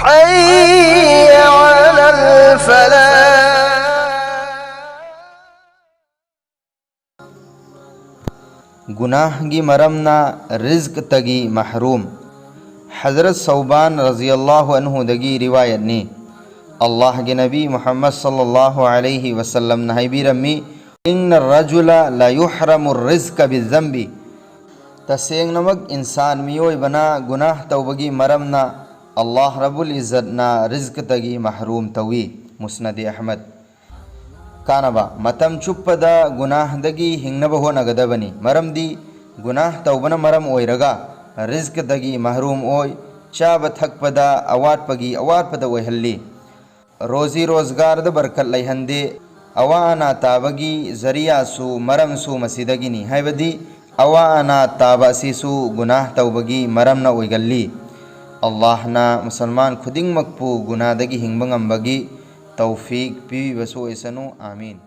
حي على الفلاح. گناہ گی مرمنا رزق تگی محروم. حضرت ثوبان رضی اللہ عنہ دگی روایت نی اللہ کے نبی محمد صلی اللہ علیہ وسلم نہی بھی رمی ان الرجل لا يحرم الرزق بالذنب. تسینگ نمک انسان میوئی بنا گناہ توبگی مرمنا اللہ رب العزت نا رزق تگی محروم توی. مسند احمد. کانبا متم چپ دا گناہ دگی ہنگنبا ہو نگدبنی مرم دی گناہ توبنا مرم اوئی رگا رزق دگی محروم اوئی چاب تھک پدا اوات پگی اوات پدا اوئی حلی روزی روزگار دا برکت لیہندے اوانا تابگی ذریعہ سو مرم سو مسیدگی نی ہے بدی اوانا تابا سی سو گناہ توبگی مرم نا اوئی گلی. اللہ نا مسلمان خودنگ مکپو گناہ دگی ہنگبنگم بگی توفیق پی بسو ایسنو. آمین.